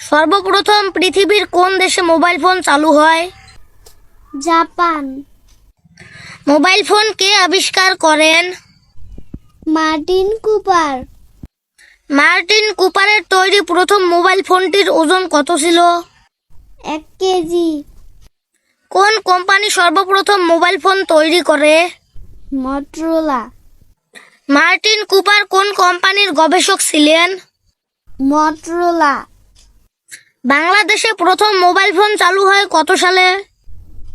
সর্বপ্রথম পৃথিবীর কোন দেশে মোবাইল ফোন চালু হয়? জাপান। মোবাইল ফোন কে আবিষ্কার করেন? Martin Cooper. মার্টিন কুপারের তৈরি প্রথম মোবাইল ফোনটির ওজন কত ছিল? 1 কেজি। কোন কোম্পানি সর্বপ্রথম মোবাইল ফোন তৈরি করে? মটোরোলা। মার্টিন কুপার কোন কোম্পানির গবেষক ছিলেন? মটোরোলা। বাংলাদেশে প্রথম মোবাইল ফোন চালু হয় কত সালে?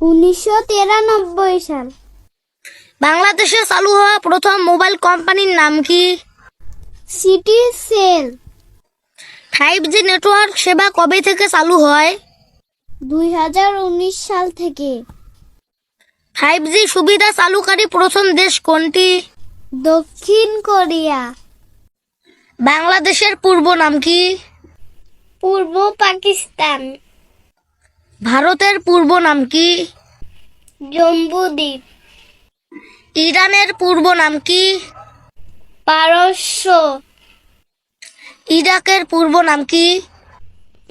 1993 সাল। বাংলাদেশে চালু হওয়া প্রথম মোবাইল কোম্পানির নাম কি? City sell. 5G নেটওয়ার্ক সেবা কবে থেকে চালু হয়? 2019 সাল থেকে। 5G সুবিধা চালুকারী প্রথম দেশ কোনটি? দক্ষিণ কোরিয়া। বাংলাদেশের পূর্ব নাম কি? পূর্ব পাকিস্তান। ভারতের পূর্ব নাম কি? জম্বুদ্বীপ। ইরানের পূর্ব নাম কি? পারস্য। ইরাকের পূর্ব নাম কি?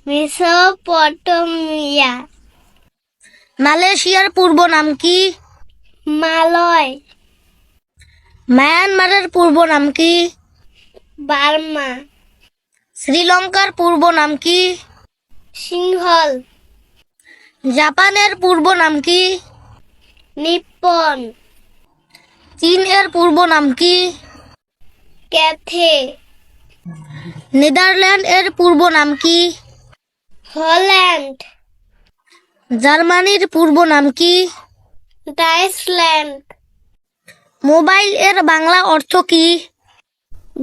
মেসোপটেমিয়া। মালয়েশিয়ার পূর্ব নাম কি? মালয়। মায়ানমারের পূর্ব নাম কি? বার্মা। শ্রীলঙ্কার পূর্ব নাম কি? সিংহল। জাপানের পূর্ব নাম কি? নিপ্পন। চীনের পূর্ব নাম কি? ক্যাথে। নেদারল্যান্ড এর পূর্ব নাম কি? হল্যান্ড। জার্মানির পূর্ব নাম কি? ডাইচল্যান্ড। মোবাইল এর বাংলা অর্থ কি?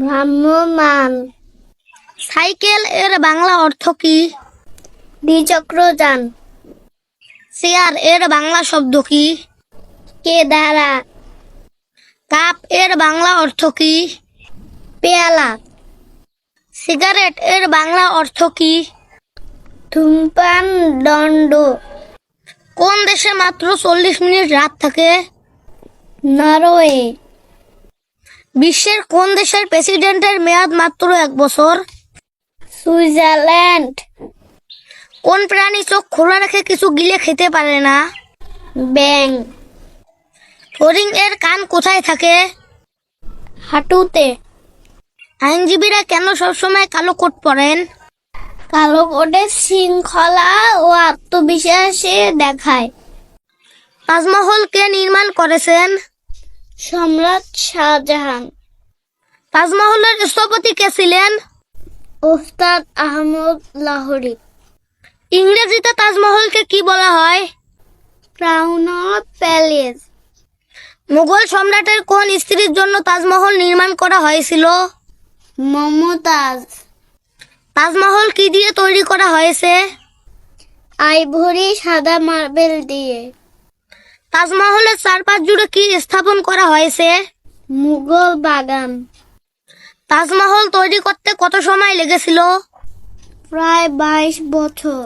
ভ্রাম্যমাণ। সাইকেল এর বাংলা অর্থ কি? দ্বিচক্রযান। চেয়ার এর বাংলা শব্দ কি? কেদারা। কাপ এর বাংলা অর্থ কি? পেয়ালা। সিগারেট এর বাংলা অর্থ কি? ধূমপান দণ্ড। কোন দেশে মাত্র 40 মিনিট রাত থাকে? নরওয়ে। বিশ্বের কোন দেশের প্রেসিডেন্টের মেয়াদ মাত্র 1 বছর? সুইজারল্যান্ড। কোন প্রাণী চোখ খোলা রেখে কিছু গিলে খেতে পারে না? ব্যাং। হরিণ এর কান কোথায় থাকে? হাঁটুতে। আইনজীবীরা কেন সবসময় কালো কোট পরেন? কালো কোটের শৃঙ্খলা ও আত্মবিশ্বাসে দেখায়। তাজমহল কে নির্মাণ করেছেন? সম্রাট শাহজাহান। তাজমহলের স্থপতি কে ছিলেন? ওস্তাদ আহমদ লাহোরী। ইংরেজিতে তাজমহলকে কি বলা হয়? Crown of palace. মুঘল সম্রাটের কোন স্ত্রীর জন্য তাজমহল নির্মাণ করা হয়েছিল? মমতাজ। তাজমহল কি দিয়ে তৈরি করা হয়েছে? আইভরি সাদা মার্বেল দিয়ে। তাজমহলের চারপাশ জুড়ে কি স্থাপন করা হয়েছে? মুঘল বাগান। তাজমহল তৈরি করতে কত সময় লেগেছিল? প্রায় 22 বছর।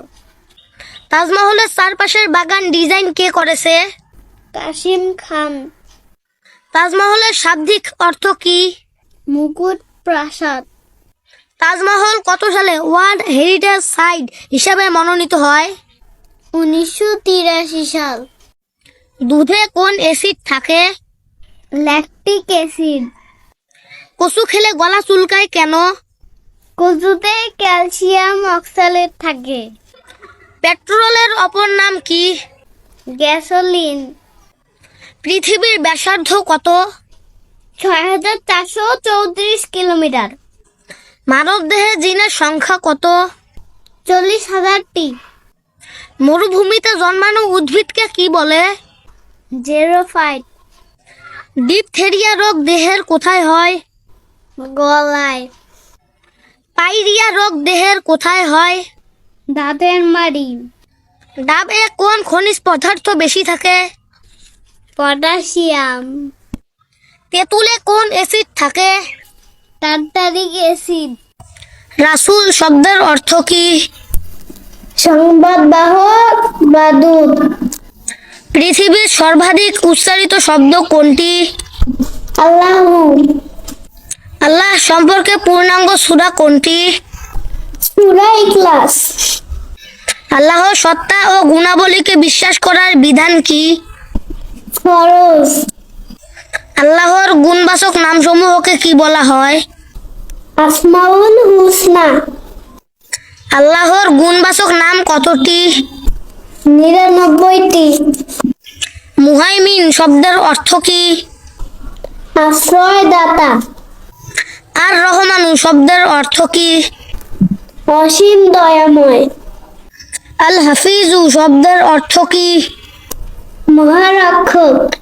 তাজমহলের চারপাশের বাগান ডিজাইন কে করেছে? কাসিম খান। তাজমহলের শাব্দিক অর্থ কি? মুকুট প্রাসাদ। তাজমহল কত সালে ওয়ার্ল্ড হেরিটেজ সাইট হিসাবে মনোনীত হয়? 1983 সাল। দুধে কোন অ্যাসিড থাকে? Lactic acid. কচু খেলে গলা চুলকায় কেন? কচুতে ক্যালসিয়াম অক্সালেট থাকে। পেট্রোলের অপর নাম কি? গ্যাসোলিন। পৃথিবীর ব্যাসার্ধ কত? 6434 কিলোমিটার। মানবদেহে জিনের সংখ্যা কত? 40,000টি। মরুভূমিতে জন্মানো উদ্ভিদকে কি বলে? জেরোফাইট। ডিপথেরিয়া রোগ দেহের কোথায় হয়? গলায়। পাইরিয়া রোগ দেহের কোথায় হয়? দাঁতের মাড়ি। ডাবে কোন খনিজ পদার্থ বেশি থাকে? পটাশিয়াম। তেঁতুলে কোন অ্যাসিড থাকে? Tartaric acid. রাসূল শব্দের অর্থ কি? সংবাদবাহক বা দূত। পৃথিবীর সর্বাধিক উচ্চারিত শব্দ কোনটি? আল্লাহু। আল্লাহ সম্পর্কে পূর্ণাঙ্গ সূরা কোনটি? সূরা ইখলাস। আল্লাহর সত্তা ও গুণাবলীকে বিশ্বাস করার বিধান কি? ফরজ। আল্লাহর গুণবাচক নামসমূহকে কি বলা হয়? আসমাউল হুসনা। আল্লাহর গুণবাচক নাম কতটি? 99টি। মুহাইমিন শব্দের অর্থ কি? আশ্রয়দাতা। আর রহমানু শব্দের অর্থ কি? অসীম দয়াময়। আল হাফিজু শব্দের অর্থ কি? মহারক্ষক।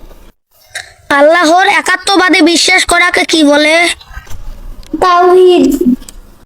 আল্লাহর একাত্মবাদে বিশ্বাস করাকে কি বলে? তাওহীদ।